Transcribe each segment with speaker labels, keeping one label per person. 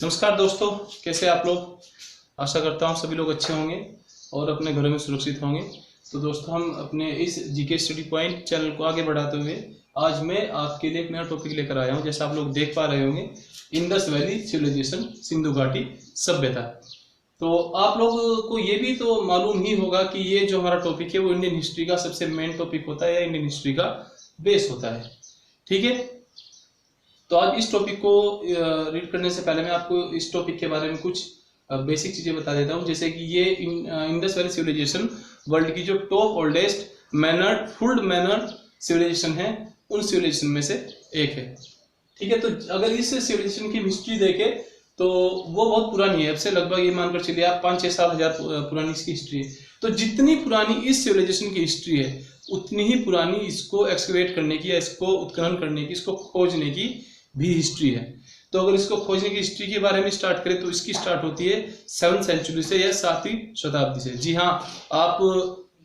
Speaker 1: नमस्कार दोस्तों, कैसे आप लोग। आशा करता हूँ सभी लोग अच्छे होंगे और अपने घरों में सुरक्षित होंगे। तो दोस्तों, हम अपने इस जीके स्टडी पॉइंट चैनल को आगे बढ़ाते हुए आज मैं आपके लिए एक नया टॉपिक लेकर आया हूँ। जैसा आप लोग देख पा रहे होंगे, इंडस वैली सिविलाइजेशन, सिंधु घाटी सभ्यता। तो आप लोग को ये भी तो मालूम ही होगा कि ये जो हमारा टॉपिक है वो इंडियन हिस्ट्री का सबसे मेन टॉपिक होता है या इंडियन हिस्ट्री का बेस होता है। ठीक है, तो आज इस टॉपिक को रीड करने से पहले मैं आपको इस टॉपिक के बारे में कुछ बेसिक चीजें बता देता हूँ। जैसे कि ये इंडस वैली सिविलाइजेशन वर्ल्ड की जो top oldest mannered full mannered civilization है, उन सिविलाइजेशन में से एक है। ठीक है, तो अगर इस सिविलाइजेशन की हिस्ट्री देखें तो वो बहुत पुरानी है। अब से लगभग ये मानकर चलिए आप 5-6 हजार पुरानी इसकी हिस्ट्री है। तो जितनी पुरानी इस सिविलाइजेशन की हिस्ट्री है, उतनी ही पुरानी इसको एक्सकवेट करने की या इसको उत्खनन करने की, इसको खोजने की भी हिस्ट्री है। तो अगर इसको खोजने की हिस्ट्री के बारे में स्टार्ट करें तो इसकी स्टार्ट होती है 7th सेंचुरी से या 7वीं शताब्दी से। जी हाँ, आपको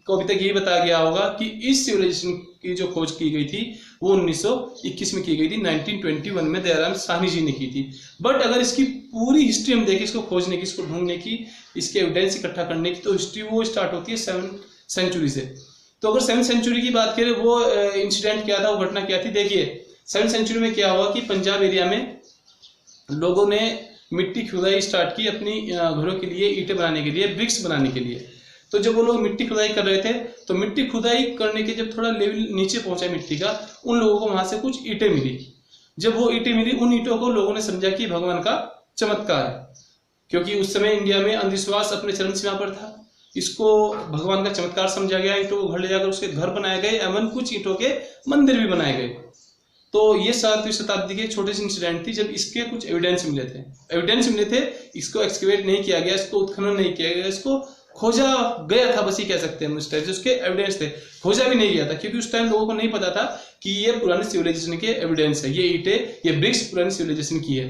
Speaker 1: अभी तक यही बताया गया होगा कि इस सिविलाइजेशन की जो खोज की गई थी वो 1921 में की गई थी, 1921 में दयाराम साहनी जी ने की थी। बट अगर इसकी पूरी हिस्ट्री हम देखें, इसको खोजने की, इसको ढूंढने की, इसके एविडेंस इकट्ठा करने की, तो हिस्ट्री वो स्टार्ट होती है 7th सेंचुरी से। तो अगर 7th सेंचुरी की बात करें, वो इंसिडेंट क्या था, वो घटना क्या थी। देखिए 7th सेंचुरी में क्या हुआ कि पंजाब एरिया में लोगों ने मिट्टी खुदाई स्टार्ट की अपनी घरों के लिए, ईंटें बनाने के लिए, ब्रिक्स बनाने के लिए। तो जब वो लोग मिट्टी खुदाई कर रहे थे तो मिट्टी खुदाई करने के जब थोड़ा लेवल नीचे पहुंचा मिट्टी का, उन लोगों को वहां से कुछ ईंटें मिली। जब वो ईंटें मिली, उन ईंटों को लोगों ने समझा कि भगवान का चमत्कार है, क्योंकि उस समय इंडिया में अंधविश्वास अपने चरम सीमा पर था। इसको भगवान का चमत्कार समझा गया। ईंटों को घर ले जाकर उसके घर बनाए गए, एवं कुछ ईंटों के मंदिर भी बनाए गए। तो ये 7वीं शताब्दी के छोटे से इंसिडेंट थी जब इसके कुछ एविडेंस मिले थे। इसको एक्सकेवेट नहीं किया गया, इसको उत्खनन नहीं किया गया, इसको खोजा गया था, बस ये कह सकते हैं हम। उस टाइम उसके एविडेंस थे, खोजा भी नहीं गया था, क्योंकि उस टाइम लोगों को नहीं पता था कि ये पुरानी सिविलाइजेशन के एविडेंस है, ये ईंटें, ये ब्रिक्स पुरानी सिविलाइजेशन की है।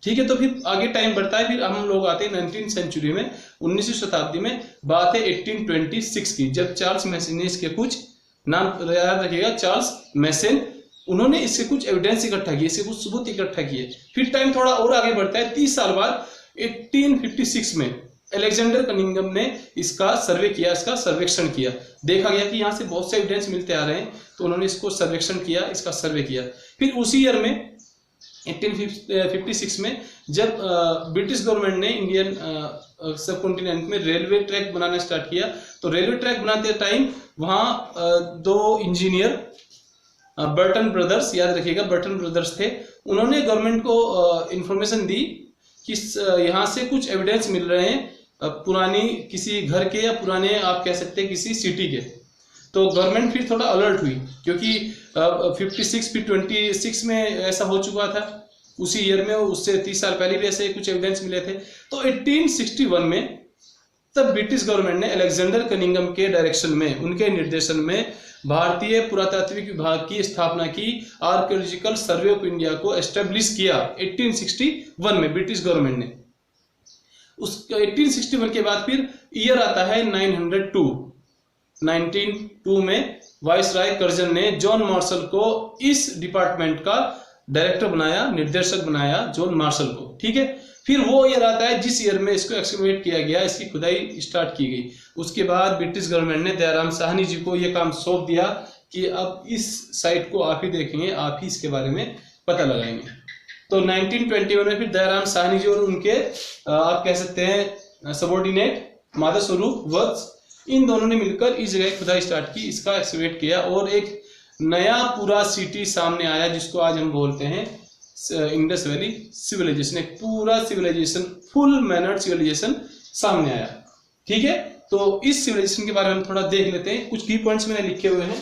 Speaker 1: ठीक है, तो फिर आगे टाइम बढ़ता है, फिर हम लोग आते हैं 19वीं सेंचुरी में, 19वीं शताब्दी में। बात है 1826 की, जब चार्ल्स मैसन ने इसके कुछ, नाम याद रखिएगा, चार्ल्स मैसन, उन्होंने इससे कुछ एविडेंस इकट्ठा किए, इससे कुछ सबूत इकट्ठा किए। फिर टाइम थोड़ा और आगे बढ़ता है, 30 साल बाद 1856 में अलेक्जेंडर कनिंघम ने इसका सर्वे किया, इसका सर्वेक्षण किया। देखा गया कि यहाँ से बहुत से एविडेंस मिलते आ रहे हैं, तो उन्होंने इसको सर्वेक्षण किया, इसका सर्वे किया। फिर उसी ईयर में 1856 में जब ब्रिटिश गवर्नमेंट ने इंडियन सब कॉन्टिनेंट में रेलवे ट्रैक बनाना स्टार्ट किया, तो रेलवे ट्रैक बनाते टाइम वहां दो इंजीनियर, बर्टन ब्रदर्स, याद रखिएगा बर्टन ब्रदर्स थे, उन्होंने गवर्नमेंट को इंफॉर्मेशन दी कि यहाँ से कुछ एविडेंस मिल रहे हैं पुरानी किसी घर के, या पुराने आप कह सकते हैं किसी सिटी के। तो गवर्नमेंट फिर थोड़ा अलर्ट हुई, क्योंकि 56 फिर 26 में ऐसा हो चुका था उसी ईयर में, उससे 30 साल पहले भी ऐसे कुछ एविडेंस मिले थे। तो 1861 में तब ब्रिटिश गवर्नमेंट ने अलेक्जेंडर कनिंघम के डायरेक्शन में, उनके निर्देशन में भारतीय पुरातात्विक विभाग की स्थापना की, आर्कियोलॉजिकल सर्वे ऑफ इंडिया को एस्टेब्लिश किया 1861 में ब्रिटिश गवर्नमेंट ने। उस 1861 के बाद फिर ईयर आता है 902। 1902 में वाइसराय कर्जन ने जॉन मार्शल को इस डिपार्टमेंट का डायरेक्टर बनाया, निर्देशक बनाया जॉन मार्शल को। ठीक है, फिर वो ईयर आता है जिस ईयर में इसको एक्सकेवेट किया गया, इसकी खुदाई स्टार्ट की गई। उसके बाद ब्रिटिश गवर्नमेंट ने दयाराम साहनी जी को यह काम सौंप दिया कि अब इस साइट को आप ही देखेंगे, आप ही इसके बारे में पता लगाएंगे। तो 1921 में फिर दयाराम साहनी जी और उनके आप कह सकते हैं सबॉर्डिनेट माधव स्वरूप वत्स, इन दोनों ने मिलकर इस जगह खुदाई स्टार्ट की, इसका एक्सकेवेट किया, और एक नया पूरा सिटी सामने आया जिसको आज हम बोलते हैं इंडस वैली सिविलाइजेशन। एक पूरा सिविलाइजेशन, फुल मैनर्ड सिविलाइजेशन सामने आया। ठीक है, तो इस सिविलाइजेशन के बारे में हम थोड़ा देख लेते हैं। कुछ की पॉइंट्स मैंने लिखे हुए हैं।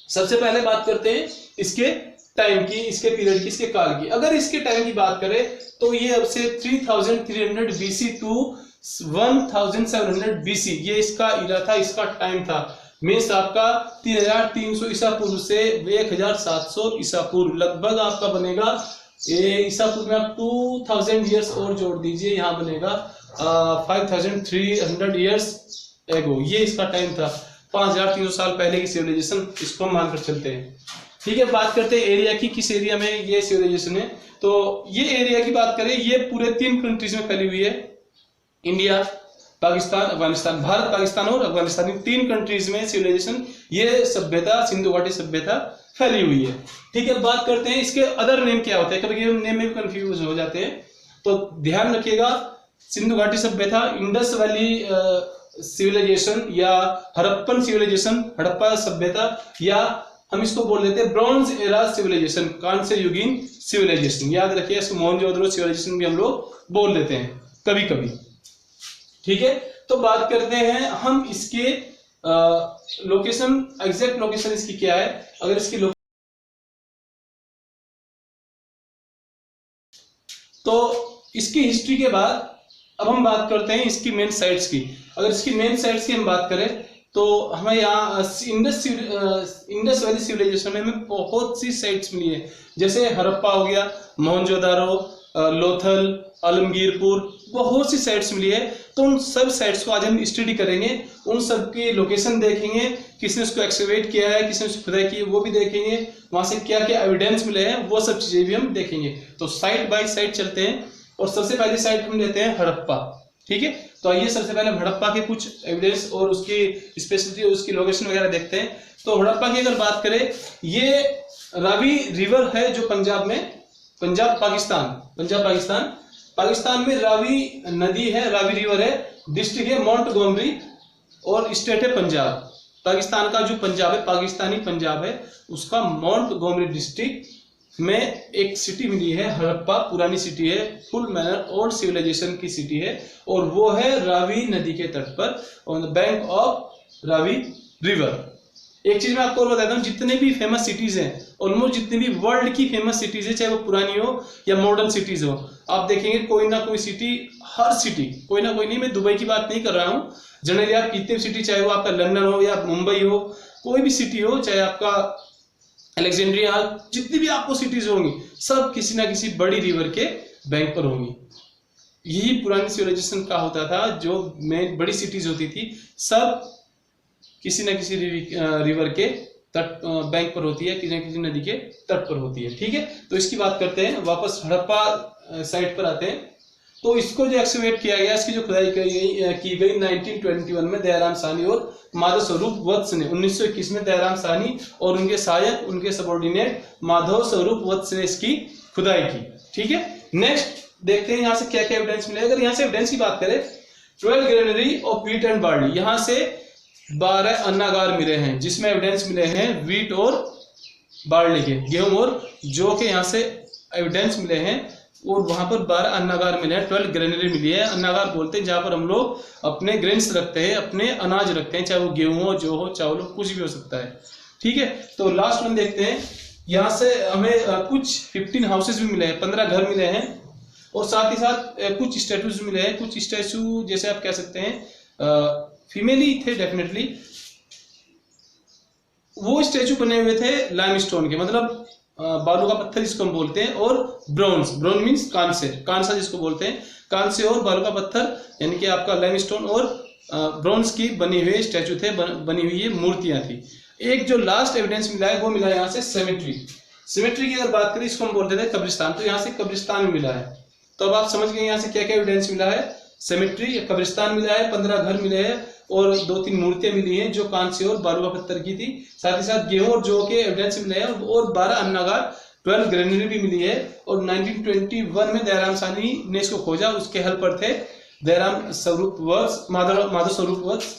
Speaker 1: सबसे पहले बात करते हैं इसके टाइम की, इसके पीरियड की, इसके काल की। अगर इसके टाइम की बात करें तो ये अब से 3300 BC टू 1700 BC ये इसका इरा था, इसका टाइम था। मीन्स आपका 3300 ईसा पूर्व से 1700 ईसा पूर्व लगभग आपका बनेगा। ईसा पूर्व में आप 2000 ईयर्स और जोड़ दीजिए, यहाँ बनेगा 5300 ईयर्स एगो। ये इसका टाइम था, 5300 साल पहले की सिविलाइजेशन, इसको मानकर चलते हैं। ठीक है, बात करते हैं एरिया की, किस एरिया में ये सिविलाइजेशन है। तो ये एरिया की बात करें, ये पूरे 3 कंट्रीज में फैली हुई है, इंडिया, पाकिस्तान, अफगानिस्तान। भारत, पाकिस्तान और अफगानिस्तान, इन 3 कंट्रीज में सिविलाइजेशन, ये सभ्यता, सिंधु घाटी सभ्यता फैली हुई है। ठीक है, बात करते हैं इसके अदर नेम क्या होते हैं, कभी कभी नेम में भी कंफ्यूज हो जाते हैं, तो ध्यान रखिएगा। सिंधु घाटी सभ्यता, इंडस वैली सिविलाइजेशन या हड़प्पन सिविलाइजेशन, हड़प्पा सभ्यता, या हम इसको बोल देते हैं ब्रॉन्ज एरा सिविलाइजेशन, कांस्य युगीन सिविलाइजेशन। याद रखिए, इसको मोहनजोदड़ो सिविलाइजेशन भी हम लोग बोल देते हैं कभी कभी। ठीक है, तो बात करते हैं हम इसके लोकेशन, एग्जैक्ट लोकेशन इसकी क्या है। अगर इसकी तो इसकी हिस्ट्री के बाद अब हम बात करते हैं इसकी मेन साइट्स की। अगर इसकी मेन साइट्स की हम बात करें तो हमें यहाँ इंडस वैली सिविलाइजेशन में हमें बहुत सी साइट्स मिली है, जैसे हड़प्पा हो गया, मोहनजोदारो, लोथल, आलमगीरपुर, बहुत सी साइट्स मिली है। तो उन सब साइट्स को आज हम स्टडी करेंगे, उन सब की लोकेशन देखेंगे, किसने उसको एक्सकवेट किया है, किसने उसको खुदाई की है वो भी देखेंगे, वहां से क्या क्या एविडेंस मिले हैं वो सब चीजें भी हम देखेंगे। तो साइट बाय साइट चलते हैं, और सबसे पहली साइट हम लेते हैं हड़प्पा। ठीक है, तो आइए सबसे पहले हड़प्पा के कुछ एविडेंस और उसकी स्पेशलिटी, उसकी लोकेशन वगैरह देखते हैं। तो हड़प्पा की अगर बात करें, ये रावी रिवर है जो पंजाब में, पंजाब पाकिस्तान में रावी नदी है, रावी रिवर है, डिस्ट्रिक्ट है मोंटगोमरी और स्टेट है पंजाब। पाकिस्तान का जो पंजाब है, पाकिस्तानी पंजाब है, उसका मोंटगोमरी डिस्ट्रिक्ट में एक सिटी मिली है हड़प्पा, पुरानी सिटी है, फुल मैनर ओल्ड सिविलाइजेशन की सिटी है, और वो है रावी नदी के तट पर, on the bank of Ravi river. एक चीज मैं आपको और बताता हूँ, जितने भी फेमस सिटीज हैं, ऑलमोस्ट जितनी भी वर्ल्ड की फेमस सिटीज है, चाहे वो पुरानी हो या मॉडर्न सिटीज हो, आप देखेंगे कोई ना कोई सिटी, हर सिटी, कोई ना कोई नहीं, मैं दुबई की बात नहीं कर रहा हूँ, जनरली आप कितने भी सिटी, चाहे वो आपका लंदन हो या मुंबई हो, कोई भी सिटी हो, चाहे आपका अलेक्जेंड्रिया, जितनी भी आपको सिटीज होंगी, सब किसी ना किसी बड़ी रिवर के बैंक पर होंगी। यही पुरानी सिविलाइजेशन का होता था, जो में बड़ी सिटीज होती थी, सब किसी न किसी रिवर के तट, बैंक पर होती है, किसी न किसी नदी के तट पर होती है। ठीक है, तो इसकी बात करते हैं, वापस हड़प्पा साइट पर आते हैं। तो इसको जो एक्सकवेट किया गया, इसकी जो खुदाई की गई 1921 में दयाराम साहनी और माधव स्वरूप वत्स ने, 1921 में दयाराम साहनी और उनके सहायक, उनके सबऑर्डिनेट माधव स्वरूप वत्स ने इसकी खुदाई की। ठीक है, नेक्स्ट देखते हैं यहाँ से क्या क्या एविडेंस मिले। अगर यहाँ से एविडेंस की बात करें, 12 granary of wheat and barley, यहाँ से 12 अन्नागार मिले हैं, जिसमें एविडेंस मिले हैं व्हीट और बार्ली के, गेहूं और जौ के, यहाँ से एविडेंस मिले हैं, और वहां पर 12 अन्नागार मिले हैं, 12 ग्रेनरी मिली है। अन्नागार बोलते हैं जहां पर हम लोग अपने ग्रेन्स रखते हैं, अपने अनाज रखते हैं, चाहे वो गेहूं हो, जौ हो, चावल हो, कुछ भी हो सकता है। ठीक है, तो लास्ट वन देखते हैं, यहाँ से हमें कुछ 15 हाउसेज भी मिले हैं, 15 घर मिले हैं, और साथ ही साथ कुछ स्टैचूज मिले हैं। कुछ स्टैचू जैसे आप कह सकते हैं फीमेली थे डेफिनेटली, वो स्टैचू बने हुए थे लाइमस्टोन के, मतलब बालू का पत्थर जिसको हम बोलते हैं, और ब्रॉन्ज, ब्रॉन्ज मींस कांस्य, कांसा जिसको बोलते हैं, कांस्य और बालू का पत्थर, यानी कि आपका लाइमस्टोन और ब्रॉन्ज की बनी हुई स्टैचू थे, बनी हुई ये मूर्तियां थी। एक जो लास्ट एविडेंस मिला है वो मिला है यहाँ से सेमेट्री। सेमेट्री की अगर बात करें, इसको हम बोलते थे कब्रिस्तान, तो यहाँ से कब्रिस्तान मिला है। तो अब आप समझ गए यहाँ से क्या क्या एविडेंस मिला है, सेमेट्री, कब्रिस्तान मिला है, 15 घर मिले हैं, और 2-3 मूर्तियां मिली हैं जो कांस्य और बालू का पत्थर की थी। साथ ही साथ गेहूं और जौ के एविडेंस मिले हैं, और 12 अन्नागार, 12 ग्रेनरी भी मिली है। और 1921 में दयाराम साहनी ने इसको खोजा, उसके हेल्प पर थे दयाराम स्वरूप वत्स, माधव स्वरूप वत्स।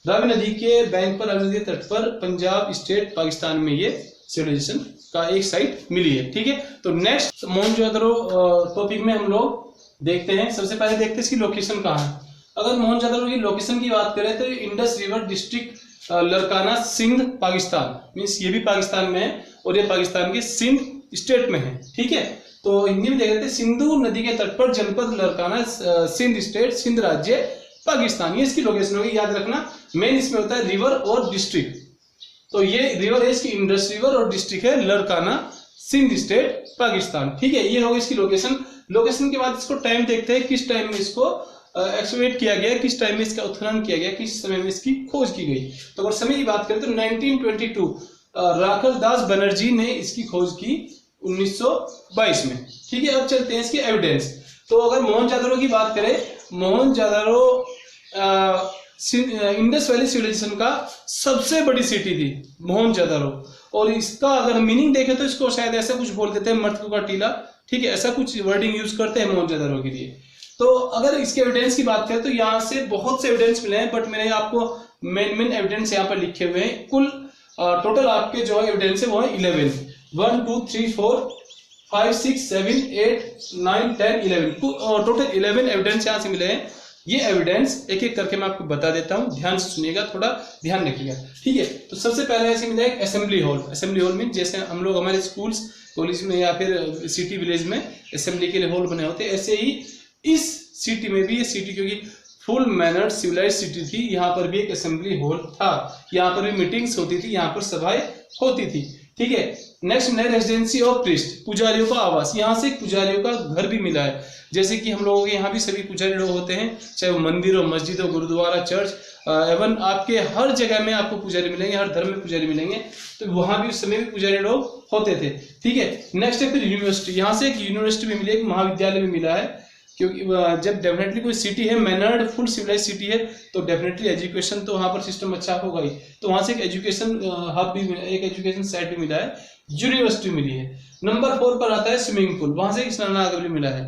Speaker 1: रावी नदी के बैंक पर, रावी नदी के तट पर, पंजाब स्टेट, पाकिस्तान में ये सिविलाइजेशन का एक साइट मिली है। ठीक है, तो नेक्स्ट मोहनजोदड़ो टॉपिक में हम लोग देखते हैं। सबसे पहले देखते हैं इसकी लोकेशन कहाँ है। अगर मोहनजोदड़ो की लोकेशन की बात करें तो Indus river district, Larkana, Sindh, Pakistan, means ये भी पाकिस्तान में है, और ये पाकिस्तान के सिंध स्टेट में है। ठीक है, तो हिंदी में देख लेते हैं, सिंधु नदी के तट पर, जनपद लड़काना, सिंध स्टेट, सिंध राज्य, पाकिस्तान, ये इसकी लोकेशन होगी। याद रखना, मेन इसमें होता है रिवर और डिस्ट्रिक्ट। तो ये रिवर है इसकी इंडस रिवर, और डिस्ट्रिक्ट है लड़काना, सिंध स्टेट, पाकिस्तान। ठीक है, ये होगी इसकी लोकेशन। लोकेशन के बाद इसको टाइम देखते हैं, किस टाइम में इसको एक्सकवेट किया गया, किस टाइम में इसका उत्खनन किया गया, किस समय में इसकी खोज की गई। तो अगर समय की बात करें तो 1922 राखल दास बनर्जी ने इसकी खोज की 1922 में। ठीक है, अब चलते हैं इसके एविडेंस। तो अगर मोहनजोदड़ो की बात करें, मोहनजोदड़ो इंडस वैली सिविलाइजेशन का सबसे बड़ी सिटी थी मोहनजोदड़ो, और इसका अगर मीनिंग देखें तो इसको शायद ऐसा कुछ बोल देते हैं, मृत्यु का टीला। ठीक है, ऐसा कुछ वर्डिंग यूज करते हैं मोहनजोदड़ो के लिए। तो अगर इसके एविडेंस की बात करें तो यहाँ से बहुत से एविडेंस मिले हैं, बट मैंने आपको मेन एविडेंस यहाँ पर लिखे हुए हैं। कुल टोटल आपके जो एविडेंस है वो है 11, 1 2 3 4 5 6 7 8 9 10 11, टोटल 11 एविडेंस यहाँ से मिले हैं। ये एविडेंस एक एक करके मैं आपको बता देता हूँ, ध्यान से सुनिएगा, थोड़ा ध्यान रखिएगा। ठीक है, तो सबसे पहले ऐसे मिला एक assembly hall. Assembly hall mean जैसे हम लोग हमारे स्कूल्स कॉलेज में या फिर सिटी विलेज में असेंबली के लिए हॉल बने होते हैं, ऐसे ही इस सिटी में भी, ये सिटी क्योंकि फुल मैनर्ड सिविलाइज सिटी थी, यहाँ पर भी एक असेंबली हॉल था। यहाँ पर भी मीटिंग्स होती थी, यहाँ पर सभाएं होती थी। ठीक है, नेक्स्ट है रेजिडेंसी ऑफ प्रीस्ट, पुजारियों का आवास। यहाँ से पुजारियों का घर भी मिला है, जैसे कि हम लोगों के यहाँ भी सभी पुजारी लोग होते हैं, चाहे वो मंदिर हो, मस्जिद हो, गुरुद्वारा, चर्च, एवं आपके हर जगह में आपको पुजारी मिलेंगे, हर धर्म में पुजारी मिलेंगे। तो वहां भी उस समय भी पुजारी लोग होते थे। ठीक है, नेक्स्ट है फिर यूनिवर्सिटी। यहाँ से एक यूनिवर्सिटी भी मिली, एक महाविद्यालय भी मिला है, क्योंकि जब डेफिनेटली कोई सिटी है, मैनर्ड फुल सिविलाइज सिटी है, तो डेफिनेटली एजुकेशन तो वहाँ पर सिस्टम अच्छा होगा ही। तो वहाँ से एक एजुकेशन हब भी मिला, एक एजुकेशन साइट भी मिला है, यूनिवर्सिटी मिली है। नंबर 4 पर आता है स्विमिंग पूल, वहां से एक स्नानागार भी मिला है।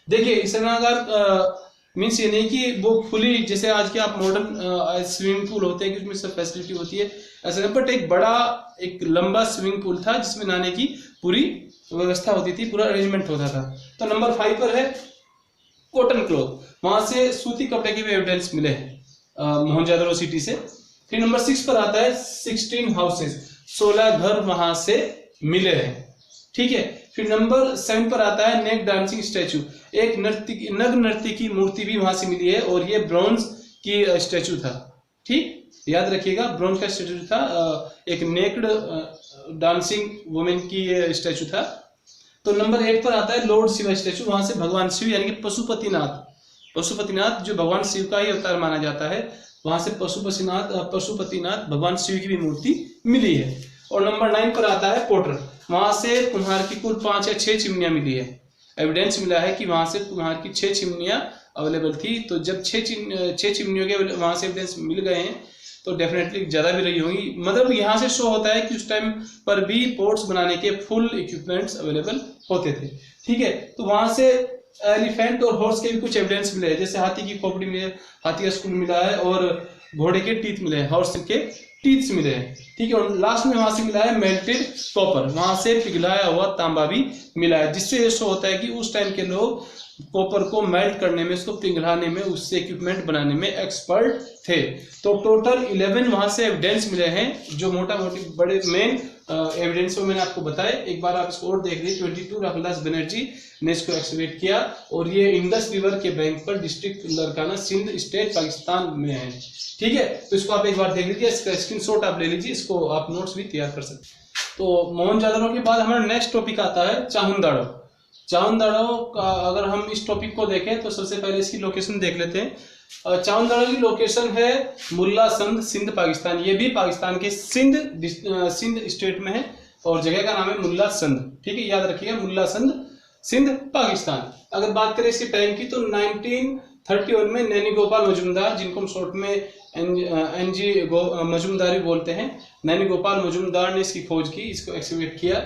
Speaker 1: देखिए स्नानागार मीन्स ये नहीं कि वो फुली जैसे आज के आप मॉडर्न स्विमिंग पूल होते हैं कि उसमें सब फैसिलिटी होती है, ऐसा नहीं, बट एक बड़ा एक लंबा स्विमिंग पूल था जिसमें नहाने की पूरी व्यवस्था होती थी, पूरा अरेंजमेंट होता था। तो नंबर 5 पर है कॉटन क्लॉथ, वहां से सूती कपड़े के भी एविडेंस मिले हैं मोहनजोदड़ो सिटी से। फिर नंबर 6 पर आता है 16 हाउसेस, 16 घर वहां से मिले हैं। ठीक है, फिर नंबर 7 पर आता है नेक डांसिंग स्टैचू, एक नग नर्तकी की मूर्ति भी वहां से मिली है, और ये ब्रॉन्ज की स्टैचू था। ठीक, याद रखिएगा ब्रॉन्ज का स्टैचू था, एक नेक्ड डांसिंग वुमेन की स्टैचू था। तो नंबर 8 पर आता है लॉर्ड शिवा स्टैचू, वहां से भगवान शिव यानी कि पशुपतिनाथ जो भगवान शिव का ही अवतार माना जाता है, वहां से पशुपतिनाथ भगवान शिव की भी मूर्ति मिली है। और नंबर 9 पर आता है पोटर, वहां से कुम्हार की कुल 5 या 6 चिमनियां मिली है। एविडेंस मिला है कि वहां से कुम्हार की 6 चिमनियां अवेलेबल थी। तो जब 6 चिमनियों के वहां से एविडेंस मिल गए हैं तो डेफिनेटली ज्यादा भी रही होंगी। मतलब यहाँ से शो होता है कि उस टाइम पर भी पोर्ट्स बनाने के फुल इक्विपमेंट्स अवेलेबल होते थे। ठीक है, तो वहां से एलिफेंट और हॉर्स के भी कुछ एविडेंस मिले हैं, जैसे हाथी की खोपड़ी मिले, हाथी का स्कूल मिला है, और घोड़े के टीथ मिले हैं, हॉर्स के टीथ्स मिले हैं। ठीक है, और लास्ट में वहां से मिला है मेल्टेड कॉपर, वहां से पिघलाया हुआ तांबा भी मिला है, जिससे ये शो होता है कि उस टाइम के लोग कॉपर को मेल्ट करने में, उसको पिघलाने में, उससे इक्विपमेंट बनाने में एक्सपर्ट थे। तो टोटल 11 वहां से एविडेंस मिले हैं, जो मोटा मोटी बड़े मेन एविडेंस मैंने आपको बताया। एक बार आप इसको और देख लीजिए, 22 राखलदास बनर्जी ने इसको एक्सकवेट किया, और ये इंडस रिवर के बैंक पर, डिस्ट्रिक्ट लड़काना, सिंध स्टेट, पाकिस्तान में है। ठीक है, तो इसको आप एक बार देख लीजिए, इसका स्क्रीनशॉट आप ले लीजिए, इसको आप नोट्स भी तैयार कर सकते हैं। तो मोहनजोदड़ो के बाद हमारा नेक्स्ट टॉपिक आता है चाहुंदाड़ो। चाहुंदाड़ो का अगर हम इस टॉपिक को देखें तो सबसे पहले इसकी लोकेशन देख लेते हैं। चाहुंदाड़ो की लोकेशन है मुल्ला संद, सिंध, पाकिस्तान। ये भी पाकिस्तान के सिंध स्टेट में है, और जगह का नाम है मुल्ला संद। ठीक है, याद रखिएगा, मुल्ला संद, सिंध, पाकिस्तान। अगर बात करें इसके टाइम की तो 1931 में नैनी गोपाल मजूमदार, जिनको हम शॉर्ट में एनजी मजूमदारी बोलते हैं, नैनी गोपाल मजूमदार ने इसकी खोज की, इसको एक्सकवेट किया।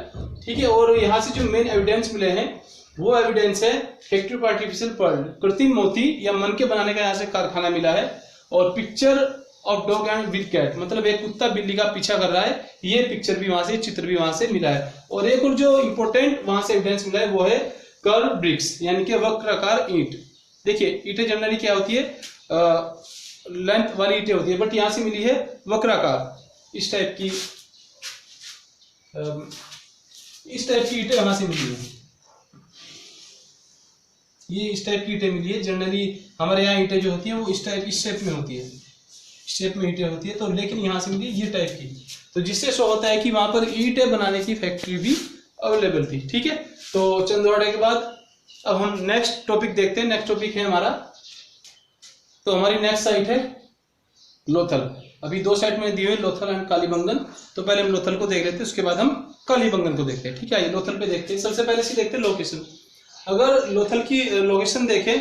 Speaker 1: ठीक है, और यहाँ से जो मेन एविडेंस मिले हैं वो एविडेंस है फैक्ट्री ऑफ आर्टिफिशियल पर्ल, कृत्रिम मोती या मन के बनाने का यहाँ से कारखाना मिला है, और picture of dog and with cat, मतलब एक कुत्ता बिल्ली का पीछा कर रहा है, ये पिक्चर भी वहां से, चित्र भी वहां से मिला है। और एक और जो इंपॉर्टेंट वहां से एविडेंस मिला है वो है कर्व ब्रिक्स, यानी कि वक्राकार ईंट। देखिए ईंटें जनरली क्या होती है, लेंथ वाली ईंटें होती है, बट यहां से मिली है वक्राकार, इस टाइप की ईंटें वहां से मिली है। ये इस टाइप की ईंटें मिली है, जनरली हमारे यहाँ ईंटें जो होती है वो इस शेप में होती है, शेप में ईंटें होती है, तो लेकिन यहाँ से मिली ये टाइप की, तो जिससे शो होता है कि वहां पर ईंटें बनाने की फैक्ट्री भी अवेलेबल थी। ठीक है, तो चंदवाड़े के बाद अब हम नेक्स्ट टॉपिक देखते हैं। नेक्स्ट टॉपिक है हमारा, तो हमारी नेक्स्ट साइट है लोथल। अभी दो साइड में दिए हुए लोथल एंड कालीबंगन, तो पहले हम लोथल को देख लेते हैं, उसके बाद हम कालीबंगन को देखते हैं। ठीक है, ये लोथल पे देखते हैं। सबसे पहले से देखते हैं लोकेशन। अगर लोथल की लोकेशन देखें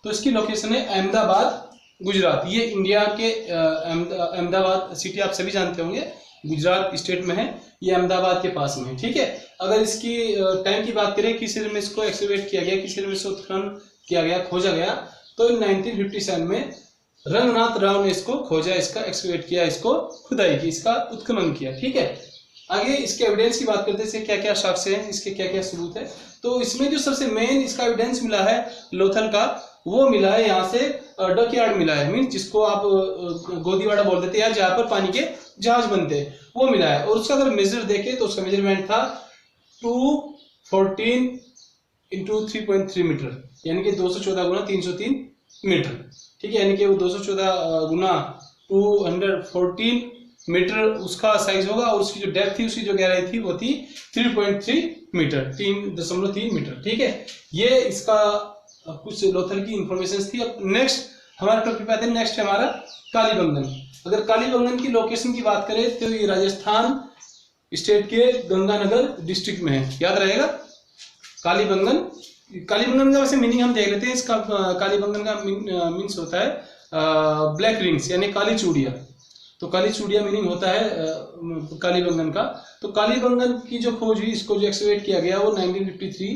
Speaker 1: तो इसकी लोकेशन है अहमदाबाद गुजरात। ये इंडिया के अहमदाबाद सिटी आप सभी जानते होंगे, गुजरात स्टेट में है, ये अहमदाबाद के पास में है। ठीक है, अगर इसकी टाइम की बात करें, किस ईयर में इसको एक्सकवेट किया गया, किस ईयर में इसको उत्खनन किया गया, खोजा गया, तो 1957 में रंगनाथ राव ने इसको खोजा, इसका एक्सकवेट किया, इसको खुदाई की, इसका उत्खनन किया। ठीक है, आगे इसके एविडेंस की बात करते हैं, क्या क्या साक्ष्य हैं, इसके क्या क्या सबूत है। तो इसमें जो सबसे मेन इसका एविडेंस मिला है लोथल का, वो मिला है यहाँ से डकयार्ड मिला है, मीन जिसको आप गोदीवाड़ा बोल देते हैं, जहाँ पर पानी के जहाज बनते हैं, वो मिला है। और उसका अगर मेजर देखें तो उसका मेजरमेंट था 214 इंटू 3.3 मीटर, यानी कि 214 गुना 303 मीटर। ठीक है, यानी कि वो 214 गुना 214 मीटर उसका साइज होगा, और उसकी जो डेप्थ थी, उसकी जो गहराई थी, वो थी 3.3 मीटर, 3.3 मीटर। ठीक है, ये इसका कुछ लोथल की इंफॉर्मेशन थी। अब नेक्स्ट हमारा टॉपिक पे आते हैं। नेक्स्ट है हमारा कालीबंगन। अगर कालीबंगन की लोकेशन की बात करें तो ये राजस्थान स्टेट के गंगानगर डिस्ट्रिक्ट में है, याद रहेगा। कालीबंगन, कालीबंगन का वैसे मीनिंग हम देख लेते हैं। इसका कालीबंगन का मीन्स होता है ब्लैक रिंग्स, यानी काली चूड़िया। तो काली चूड़िया मीनिंग होता है कालीबंगन का। तो कालीबंगन की जो खोज हुई, इसको जो एक्सकवेट किया गया, वो 1953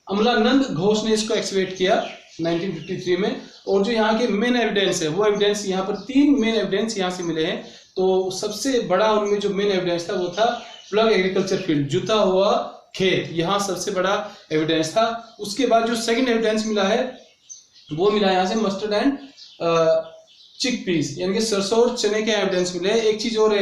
Speaker 1: अमलानंद घोष ने इसको एक्सकवेट किया 1953 में। और जो यहाँ के मेन एविडेंस है, वो एविडेंस यहाँ पर 3 मेन एविडेंस यहाँ से मिले हैं। तो सबसे बड़ा उनमें जो मेन एविडेंस था वो था प्लग एग्रीकल्चर फील्ड, जुता हुआ खेत, यहाँ सबसे बड़ा एविडेंस था। उसके बाद जो सेकंड एविडेंस मिला है, वो मिला यहाँ से मस्टर्ड एंड चिक पीस, यानी कि सरसों और चने के एविडेंस मिले। एक चीज और है,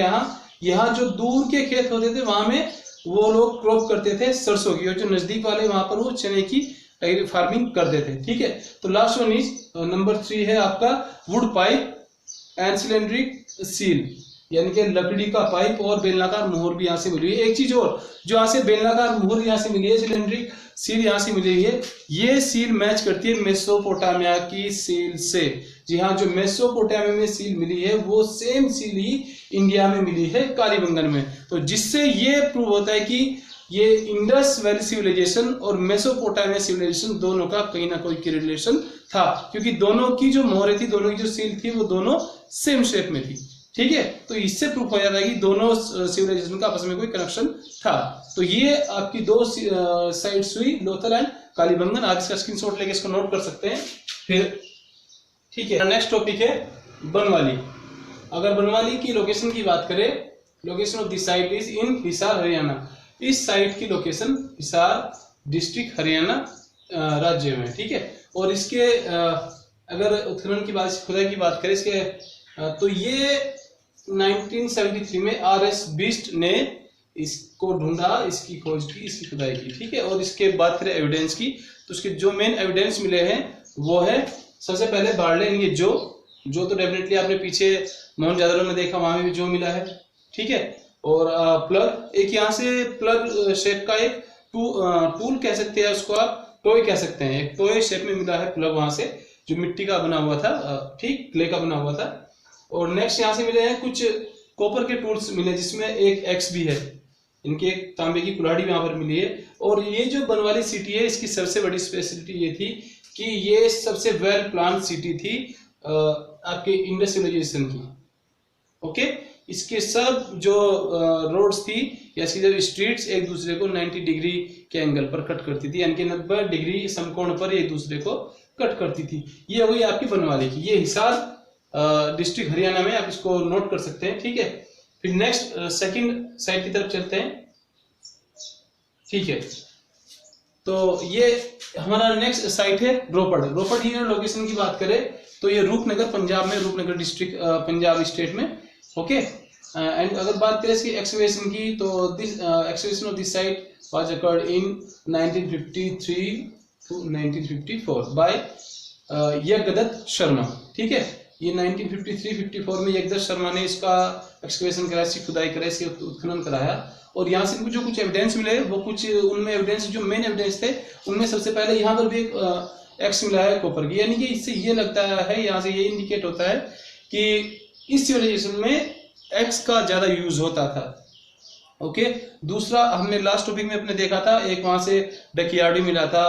Speaker 1: यहाँ जो दूर के खेत होते थे वहां में वो लोग क्रॉप करते थे सरसों की, और जो नजदीक वाले वहां पर वो चने की फार्मिंग करते थे। ठीक है, तो लास्ट वन इज नंबर 3 है आपका वुड पाइप एंड सिलेंड्रिक सील, यानी कि लकड़ी का पाइप और बेलनाकार मोहर भी यहाँ से मिली है। एक चीज और, जो यहाँ से बेलनाकार मोहर यहाँ से मिली है, सिलेंड्रिक सील यहाँ से मिली है, ये सील मैच करती है मेसोपोटामिया की सील से। जी हाँ, जो मेसोपोटामिया में सील मिली है, वो सेम सील ही इंडिया में मिली है कालीबंगन में। तो जिससे ये प्रूव होता है कि ये इंडस वैली सिविलाइजेशन और मेसोपोटामिया सिविलाइजेशन दोनों का कहीं ना कोई रिलेशन था, क्योंकि दोनों की जो मोहरें थी, दोनों की जो सील थी, वो दोनों सेम शेप में थी। ठीक है, तो इससे प्रूफ हो जाता है कि दोनों सिविलाइजेशन का आपस में कोई कनेक्शन था। तो ये आपकी 2 साइट्स हुई, लोथल एंड कालीबंगन। आप इसका स्क्रीनशॉट लेके इसको नोट कर सकते हैं फिर। ठीक है, नेक्स्ट टॉपिक है बनवाली। अगर बनवाली की लोकेशन की बात करें, location of this site is in Hisar Haryana. इस साइट की लोकेशन हिसार डिस्ट्रिक्ट हरियाणा राज्य में। ठीक है, और इसके अगर उत्खनन की बात, खुदाई की बात करें इसके, तो ये 1973 में RS बिस्ट ने इसको ढूंढा, इसकी खोज की, इसकी खुदाई की। ठीक है, और इसके बाद करें एविडेंस की, तो उसके जो मेन एविडेंस मिले हैं वो है सबसे पहले बार्ले, ये जो तो डेफिनेटली आपने पीछे मोहनजोदड़ो में देखा, वहां भी जो मिला है। ठीक है, और प्लग, एक यहाँ से प्लग शेप का एक टूल कह सकते हैं उसको, आप टॉय कह सकते हैं, एक टॉय शेप में मिला है प्लग वहां से, जो मिट्टी का बना हुआ था, ठीक क्ले का बना हुआ था। और नेक्स्ट यहाँ से मिले हैं कुछ कॉपर के टूल्स मिले, जिसमें एक एक्स भी है, इनके एक तांबे की कुल्हाड़ी भी यहाँ पर मिली है। और ये जो बनवाली सिटी है, इसकी सबसे बड़ी स्पेशलिटी ये थी कि ये सबसे वेल प्लान सिटी थी आपके इंडस सिविलाइजेशन की। ओके, इसके सब जो रोड्स थी या इसकी जो स्ट्रीट्स एक दूसरे को 90 डिग्री के एंगल पर कट करती थी, यानी कि 90 डिग्री समकोण पर एक दूसरे को कट करती थी। ये हो गई आपकी बनवाली की। ये हिसार डिस्ट्रिक्ट हरियाणा में, आप इसको नोट कर सकते हैं। ठीक है, फिर नेक्स्ट सेकंड साइड की तरफ चलते हैं। ठीक है, तो ये हमारा नेक्स्ट साइट है रोपड़। रोपड़ की लोकेशन की बात करें तो ये रूपनगर पंजाब में, रूपनगर डिस्ट्रिक्ट पंजाब स्टेट में। ओके, एंड अगर बात करें इसकी एक्सकवेशन की, तो this excavation of this site was occurred in 1953 to 1954 बाय यज्ञदत्त शर्मा। ठीक है, ये 1953-54 में यज्ञदत्त शर्मा ने इसका एक्सकवेशन कराया, इसकी खुदाई कराई, इसके उत्खनन कराया। और यहाँ से जो कुछ एविडेंस मिले, वो कुछ उनमें एविडेंस, जो मेन एविडेंस थे, उनमें सबसे पहले यहाँ पर भी एक एक्स मिला है कॉपर की, यानी कि इससे ये लगता है, यहाँ से ये इंडिकेट होता है कि इस सिविलाइजेशन में एक्स का ज़्यादा यूज होता था। ओके, दूसरा हमने लास्ट टॉपिक में अपने देखा था, एक वहां से डकियार्डी मिला था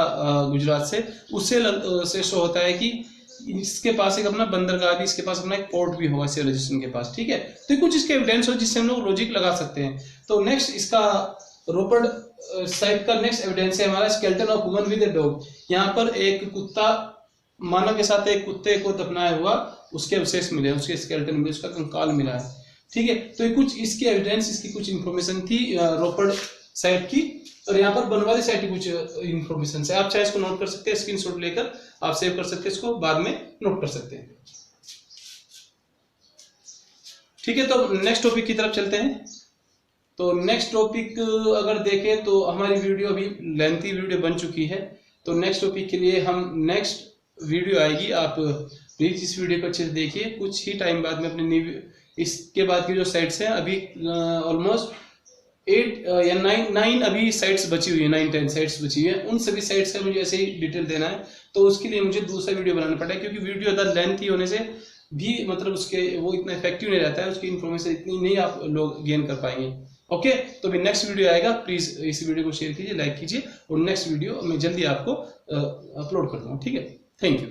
Speaker 1: गुजरात से, उससे शो होता है कि इसके पास एक अपना बंदरगाह भी, इसके पास अपना एक पोर्ट भी होगा सिविलाइजेशन के पास। ठीक है, तो कुछ इसके एविडेंस हो जिससे हम लोग लॉजिक लगा सकते हैं। तो नेक्स्ट इसका रोपड़ साइट का नेक्स्ट एविडेंस है हमारा skeleton of woman with a dog. यहाँ पर एक कुत्ता, मानव के साथ एक कुत्ते को दफनाया हुआ उसके अवशेष मिले, उसके स्केलेटन मिले, उसका कंकाल मिला है। ठीक है, तो ये कुछ इसकी एविडेंस, इसकी कुछ इंफॉर्मेशन थी रोपड़ साइट की। और यहाँ पर बनवाली साइट की कुछ इंफॉर्मेशन है, आप चाहे इसको नोट कर सकते हैं, स्क्रीनशॉट लेकर आप सेव कर सकते हैं, इसको बाद में नोट कर सकते हैं। ठीक है, तो नेक्स्ट टॉपिक की तरफ चलते हैं। तो नेक्स्ट टॉपिक अगर देखें तो हमारी वीडियो अभी लेंथी वीडियो बन चुकी है, तो नेक्स्ट टॉपिक के लिए हम नेक्स्ट वीडियो आएगी, आप प्लीज इस वीडियो को अच्छे से देखिए। कुछ ही टाइम बाद में अपने इसके बाद की जो साइट्स हैं, अभी ऑलमोस्ट 8 या 9 अभी साइट्स बची हुई है, 9-10 साइट्स बची हुई है, उन सभी साइट्स का मुझे ऐसे ही डिटेल देना है। तो उसके लिए मुझे दूसरा वीडियो बनाना पड़ा है, क्योंकि वीडियो ज़्यादा लेंथी होने से भी मतलब उसके वो इतना इफेक्टिव नहीं रहता है, उसकी इन्फॉर्मेशन इतनी नहीं आप लोग गेन कर पाएंगे। ओके, तो अभी नेक्स्ट वीडियो आएगा, प्लीज इस वीडियो को शेयर कीजिए, लाइक कीजिए, और नेक्स्ट वीडियो मैं जल्दी आपको अपलोड कर दूंगा। ठीक है, थैंक यू।